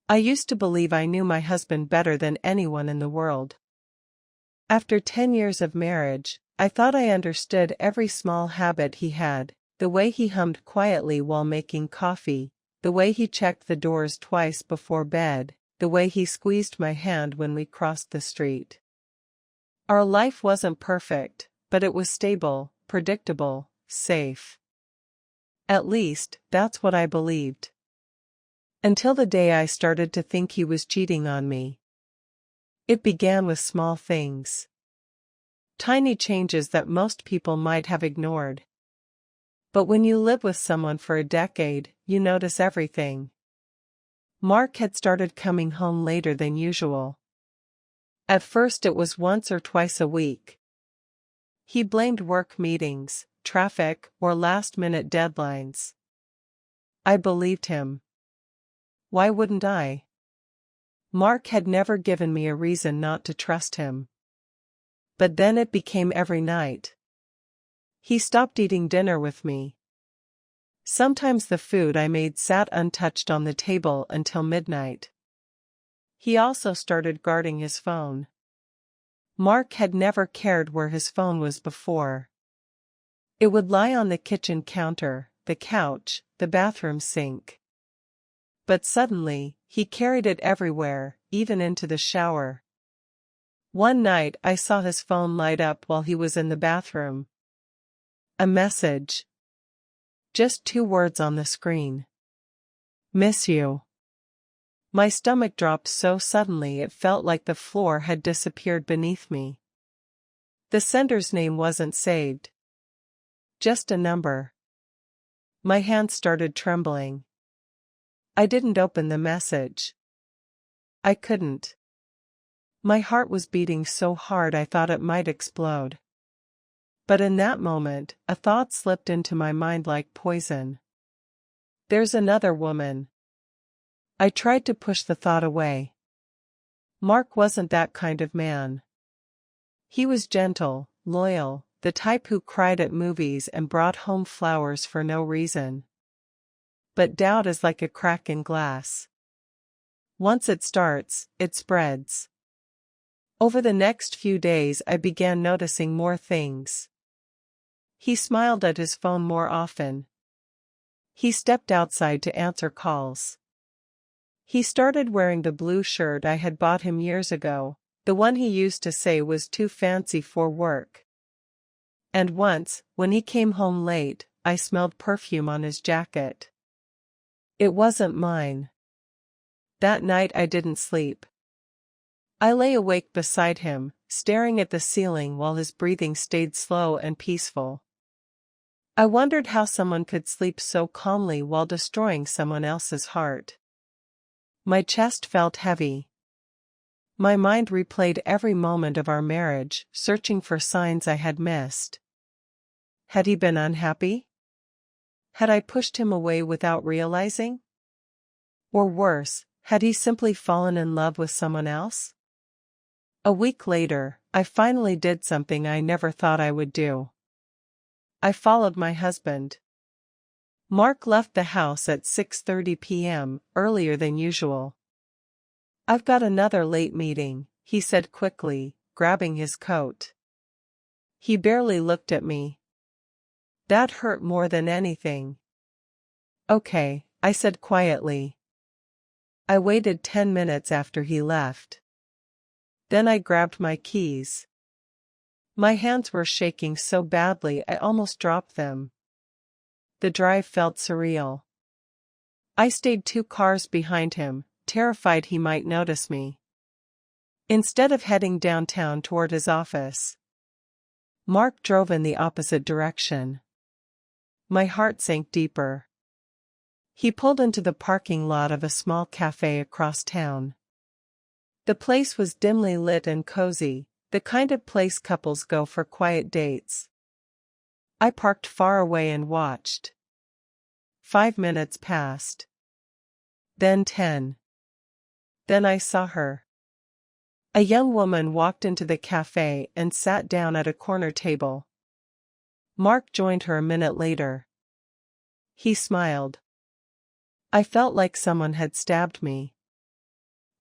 I used to believe I knew my husband better than anyone in the world. After 10 years of marriage, I thought I understood every small habit he had, the way he hummed quietly while making coffee, the way he checked the doors twice before bed, the way he squeezed my hand when we crossed the street. Our life wasn't perfect, but it was stable, predictable, safe. At least, that's what I believed. Until the day I started to think he was cheating on me. It began with small things. Tiny changes that most people might have ignored. But when you live with someone for a decade, you notice everything. Mark had started coming home later than usual. At first it was once or twice a week. He blamed work meetings, traffic, or last-minute deadlines. I believed him. Why wouldn't I? Mark had never given me a reason not to trust him. But then it became every night. He stopped eating dinner with me. Sometimes the food I made sat untouched on the table until midnight. He also started guarding his phone. Mark had never cared where his phone was before. It would lie on the kitchen counter, the couch, the bathroom sink. But suddenly, he carried it everywhere, even into the shower. One night I saw his phone light up while he was in the bathroom. A message. Just 2 words on the screen. Miss you. My stomach dropped so suddenly it felt like the floor had disappeared beneath me. The sender's name wasn't saved. Just a number. My hand started trembling. I didn't open the message. I couldn't. My heart was beating so hard I thought it might explode. But in that moment, a thought slipped into my mind like poison. There's another woman. I tried to push the thought away. Mark wasn't that kind of man. He was gentle, loyal, the type who cried at movies and brought home flowers for no reason. But doubt is like a crack in glass. Once it starts, it spreads. Over the next few days I began noticing more things. He smiled at his phone more often. He stepped outside to answer calls. He started wearing the blue shirt I had bought him years ago, the one he used to say was too fancy for work. And once, when he came home late, I smelled perfume on his jacket. It wasn't mine. That night I didn't sleep. I lay awake beside him, staring at the ceiling while his breathing stayed slow and peaceful. I wondered how someone could sleep so calmly while destroying someone else's heart. My chest felt heavy. My mind replayed every moment of our marriage, searching for signs I had missed. Had he been unhappy? Had I pushed him away without realizing? Or worse, had he simply fallen in love with someone else? A week later, I finally did something I never thought I would do. I followed my husband. Mark left the house at 6:30 p.m., earlier than usual. I've got another late meeting, he said quickly, grabbing his coat. He barely looked at me. That hurt more than anything. Okay, I said quietly. I waited 10 minutes after he left. Then I grabbed my keys. My hands were shaking so badly I almost dropped them. The drive felt surreal. I stayed 2 cars behind him, terrified he might notice me. Instead of heading downtown toward his office, Mark drove in the opposite direction. My heart sank deeper. He pulled into the parking lot of a small café across town. The place was dimly lit and cozy, the kind of place couples go for quiet dates. I parked far away and watched. 5 minutes passed. Then 10. Then I saw her. A young woman walked into the café and sat down at a corner table. Mark joined her a minute later. He smiled. I felt like someone had stabbed me.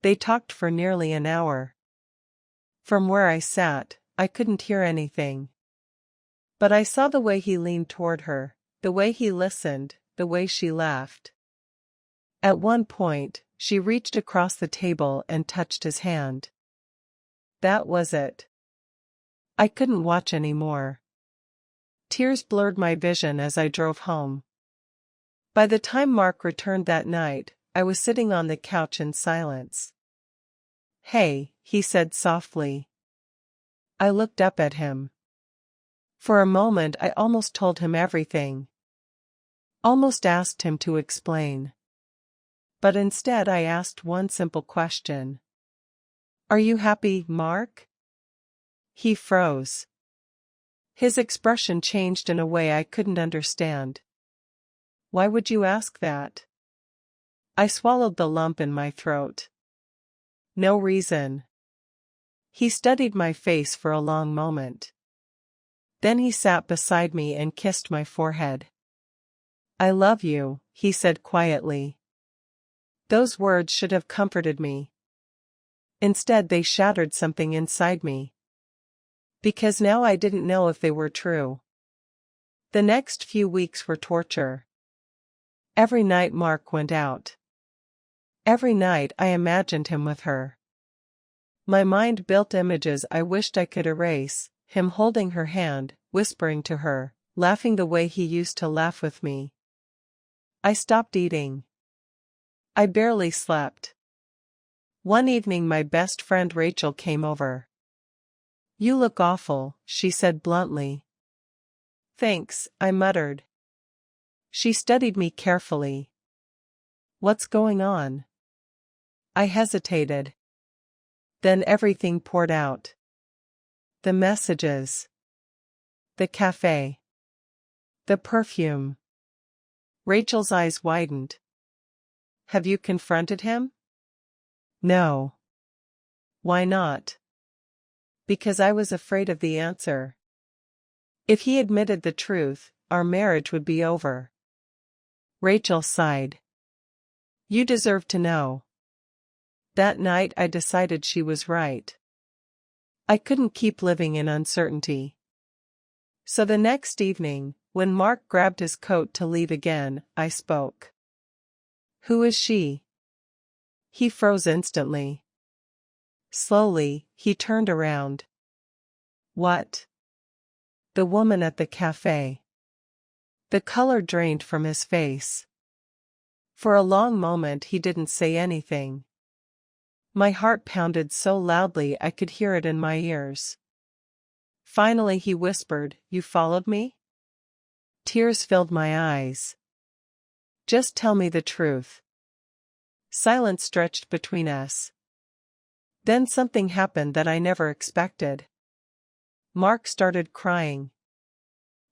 They talked for nearly an hour. From where I sat, I couldn't hear anything. But I saw the way he leaned toward her, the way he listened, the way she laughed. At one point, she reached across the table and touched his hand. That was it. I couldn't watch anymore. Tears blurred my vision as I drove home. By the time Mark returned that night, I was sitting on the couch in silence. "Hey," he said softly. I looked up at him. For a moment I almost told him everything. Almost asked him to explain. But instead I asked one simple question. "Are you happy, Mark?" He froze. His expression changed in a way I couldn't understand. "Why would you ask that?" I swallowed the lump in my throat. "No reason." He studied my face for a long moment. Then he sat beside me and kissed my forehead. "I love you," he said quietly. Those words should have comforted me. Instead, they shattered something inside me. Because now I didn't know if they were true. The next few weeks were torture. Every night Mark went out. Every night I imagined him with her. My mind built images I wished I could erase, him holding her hand, whispering to her, laughing the way he used to laugh with me. I stopped eating. I barely slept. One evening my best friend Rachel came over. "You look awful," she said bluntly. "Thanks," I muttered. She studied me carefully. "What's going on?" I hesitated. Then everything poured out. The messages. The café. The perfume. Rachel's eyes widened. "Have you confronted him?" "No." "Why not?" Because I was afraid of the answer. If he admitted the truth, our marriage would be over. Rachel sighed. "You deserve to know." That night I decided she was right. I couldn't keep living in uncertainty. So the next evening, when Mark grabbed his coat to leave again, I spoke. "Who is she?" He froze instantly. Slowly, he turned around. "What?" "The woman at the café." The color drained from his face. For a long moment he didn't say anything. My heart pounded so loudly I could hear it in my ears. Finally he whispered, "You followed me?" Tears filled my eyes. "Just tell me the truth." Silence stretched between us. Then something happened that I never expected. Mark started crying.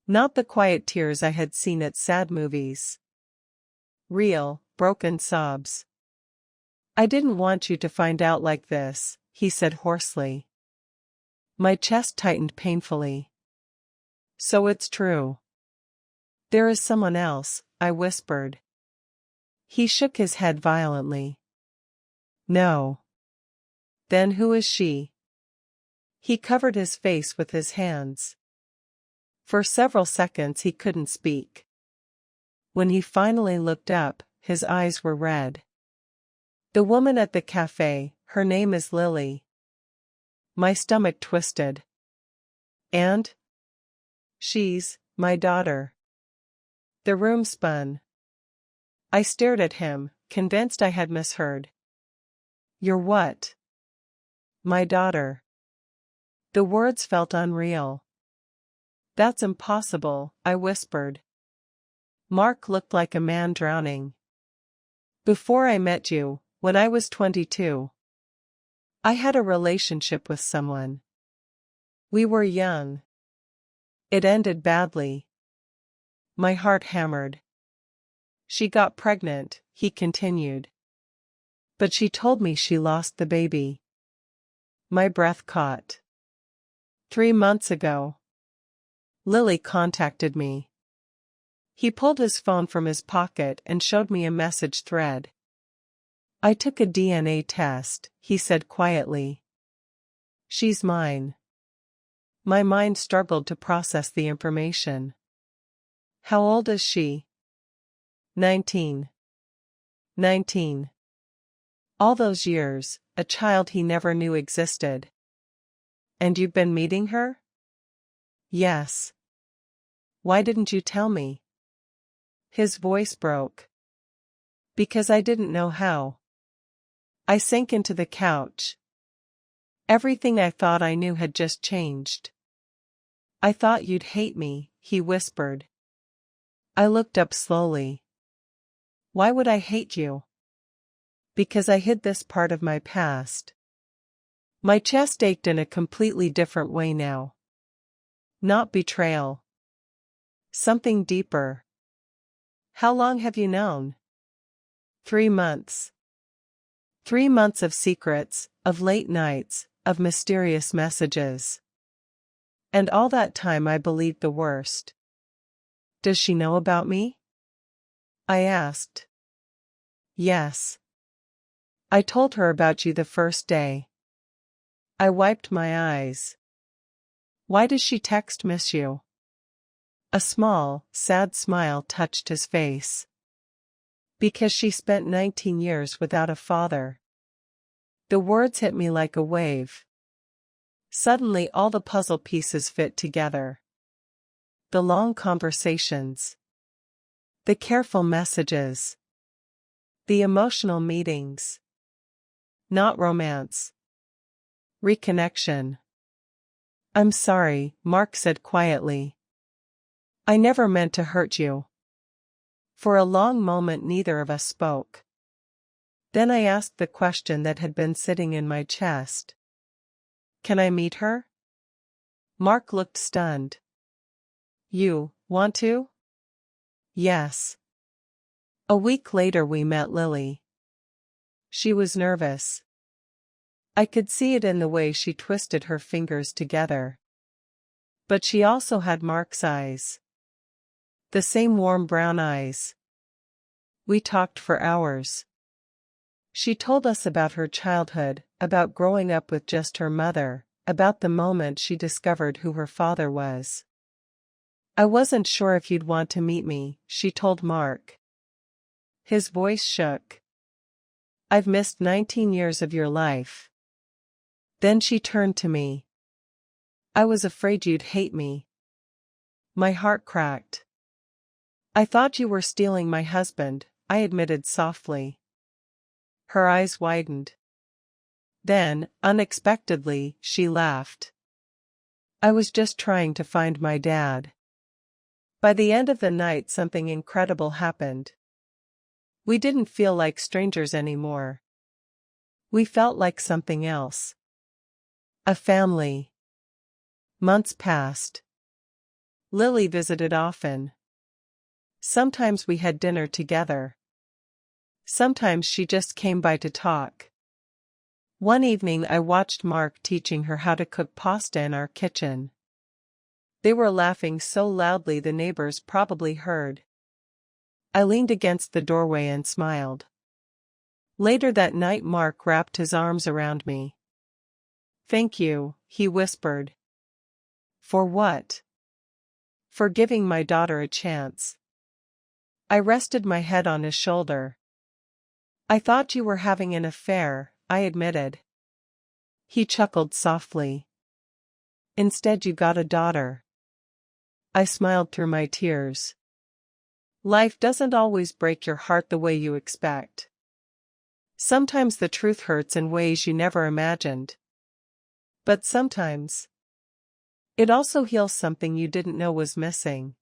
Not the quiet tears I had seen at sad movies. Real, broken sobs. "I didn't want you to find out like this," he said hoarsely. My chest tightened painfully. "So it's true." "There is someone else," I whispered. He shook his head violently. "No." "Then who is she?" He covered his face with his hands. For several seconds he couldn't speak. When he finally looked up, his eyes were red. "The woman at the café, her name is Lily." My stomach twisted. "And?" "She's my daughter." The room spun. I stared at him, convinced I had misheard. "You're what?" "My daughter." The words felt unreal. "That's impossible," I whispered. Mark looked like a man drowning. "Before I met you, when I was 22, I had a relationship with someone. We were young. It ended badly." My heart hammered. "She got pregnant," he continued. "But she told me she lost the baby." My breath caught. 3 months ago, Lily contacted me. He pulled his phone from his pocket and showed me a message thread. I took a DNA test, he said quietly. She's mine. My mind struggled to process the information. How old is she? 19. 19. All those years, a child he never knew existed. And you've been meeting her? Yes. Why didn't you tell me? His voice broke. Because I didn't know how. I sank into the couch. Everything I thought I knew had just changed. I thought you'd hate me, he whispered. I looked up slowly. Why would I hate you? Because I hid this part of my past. My chest ached in a completely different way now. Not betrayal. Something deeper. How long have you known? 3 months. 3 months of secrets, of late nights, of mysterious messages. And all that time I believed the worst. Does she know about me? I asked. Yes. I told her about you the first day. I wiped my eyes. Why does she miss you? A small, sad smile touched his face. Because she spent 19 years without a father. The words hit me like a wave. Suddenly all the puzzle pieces fit together. The long conversations. The careful messages. The emotional meetings. Not romance. Reconnection. I'm sorry, Mark said quietly. I never meant to hurt you. For a long moment neither of us spoke. Then I asked the question that had been sitting in my chest. Can I meet her? Mark looked stunned. You want to? Yes. A week later we met Lily. She was nervous. I could see it in the way she twisted her fingers together. But she also had Mark's eyes. The same warm brown eyes. We talked for hours. She told us about her childhood, about growing up with just her mother, about the moment she discovered who her father was. I wasn't sure if you'd want to meet me, she told Mark. His voice shook. I've missed 19 years of your life. Then she turned to me. I was afraid you'd hate me. My heart cracked. I thought you were stealing my husband, I admitted softly. Her eyes widened. Then, unexpectedly, she laughed. I was just trying to find my dad. By the end of the night something incredible happened. We didn't feel like strangers anymore. We felt like something else. A family. Months passed. Lily visited often. Sometimes we had dinner together. Sometimes she just came by to talk. One evening I watched Mark teaching her how to cook pasta in our kitchen. They were laughing so loudly the neighbors probably heard. I leaned against the doorway and smiled. Later that night Mark wrapped his arms around me. Thank you, he whispered. For what? For giving my daughter a chance. I rested my head on his shoulder. I thought you were having an affair, I admitted. He chuckled softly. Instead you got a daughter. I smiled through my tears. Life doesn't always break your heart the way you expect. Sometimes the truth hurts in ways you never imagined. But sometimes it also heals something you didn't know was missing.